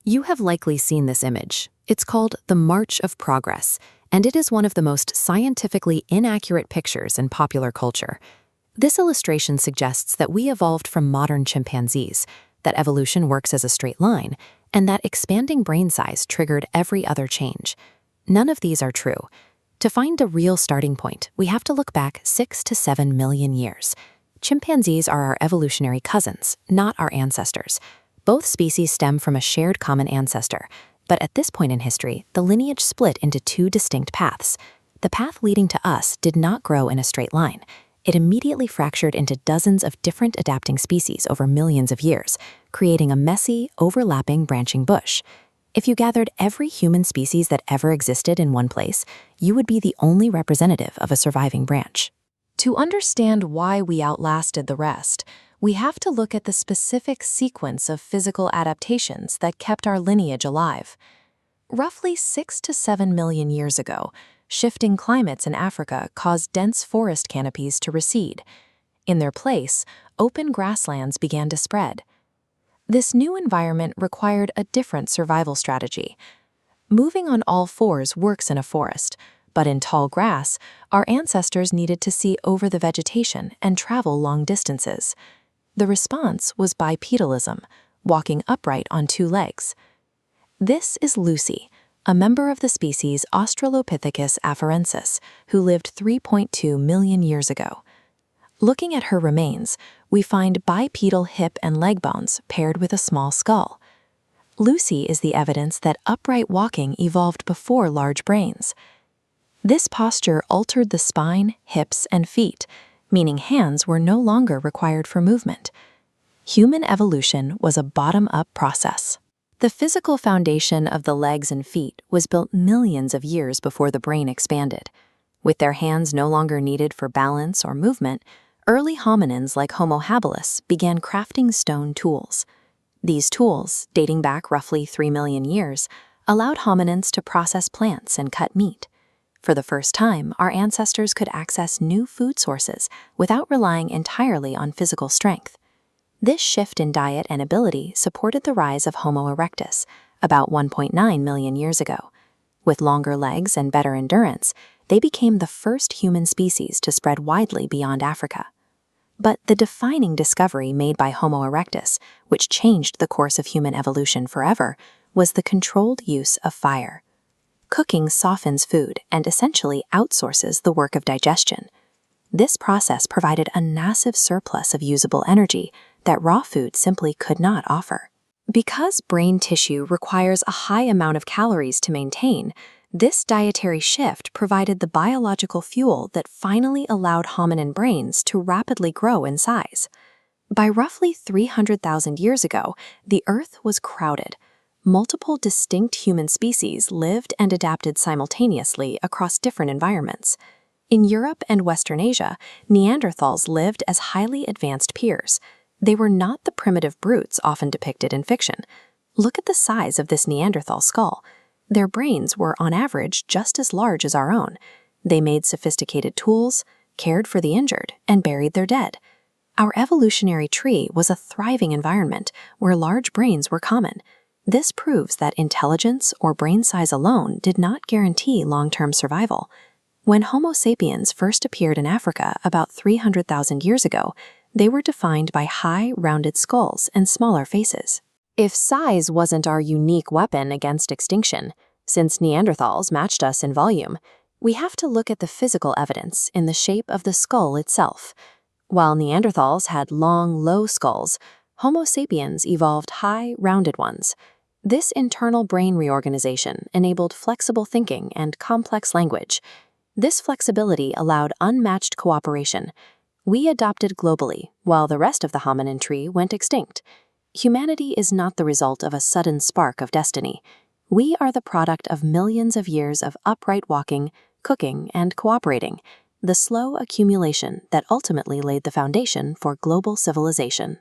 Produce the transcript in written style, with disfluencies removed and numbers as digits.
You have likely seen this image. It's called the March of Progress, and it is one of the most scientifically inaccurate pictures in popular culture. This illustration suggests that we evolved from modern chimpanzees, that evolution works as a straight line, and that expanding brain size triggered every other change. None of these are true. To find a real starting point, we have to look back 6 to 7 million years. Chimpanzees are our evolutionary cousins, not our ancestors. Both species stem from a shared common ancestor, but at this point in history, the lineage split into two distinct paths. The path leading to us did not grow in a straight line. It immediately fractured into dozens of different adapting species over millions of years, creating a messy, overlapping branching bush. If you gathered every human species that ever existed in one place, you would be the only representative of a surviving branch. To understand why we outlasted the rest, we have to look at the specific sequence of physical adaptations that kept our lineage alive. Roughly 6 to 7 million years ago, shifting climates in Africa caused dense forest canopies to recede. In their place, open grasslands began to spread. This new environment required a different survival strategy. Moving on all fours works in a forest, but in tall grass, our ancestors needed to see over the vegetation and travel long distances. The response was bipedalism, walking upright on two legs. This is Lucy, a member of the species Australopithecus afarensis, who lived 3.2 million years ago. Looking at her remains, we find bipedal hip and leg bones paired with a small skull. Lucy is the evidence that upright walking evolved before large brains. This posture altered the spine, hips, and feet, meaning hands were no longer required for movement. Human evolution was a bottom-up process. The physical foundation of the legs and feet was built millions of years before the brain expanded. With their hands no longer needed for balance or movement, early hominins like Homo habilis began crafting stone tools. These tools, dating back roughly 3 million years, allowed hominins to process plants and cut meat. For the first time, our ancestors could access new food sources without relying entirely on physical strength. This shift in diet and ability supported the rise of Homo erectus, about 1.9 million years ago. With longer legs and better endurance, they became the first human species to spread widely beyond Africa. But the defining discovery made by Homo erectus, which changed the course of human evolution forever, was the controlled use of fire. Cooking softens food and essentially outsources the work of digestion. This process provided a massive surplus of usable energy that raw food simply could not offer. Because brain tissue requires a high amount of calories to maintain, this dietary shift provided the biological fuel that finally allowed hominin brains to rapidly grow in size. By roughly 300,000 years ago, the Earth was crowded. Multiple distinct human species lived and adapted simultaneously across different environments. In Europe and Western Asia, Neanderthals lived as highly advanced peers. They were not the primitive brutes often depicted in fiction. Look at the size of this Neanderthal skull. Their brains were, on average, just as large as our own. They made sophisticated tools, cared for the injured, and buried their dead. Our evolutionary tree was a thriving environment where large brains were common. This proves that intelligence or brain size alone did not guarantee long-term survival. When Homo sapiens first appeared in Africa about 300,000 years ago, they were defined by high, rounded skulls and smaller faces. If size wasn't our unique weapon against extinction, since Neanderthals matched us in volume, we have to look at the physical evidence in the shape of the skull itself. While Neanderthals had long, low skulls, Homo sapiens evolved high, rounded ones. This internal brain reorganization enabled flexible thinking and complex language. This flexibility allowed unmatched cooperation. We adopted globally, while the rest of the hominin tree went extinct. Humanity is not the result of a sudden spark of destiny. We are the product of millions of years of upright walking, cooking, and cooperating, the slow accumulation that ultimately laid the foundation for global civilization.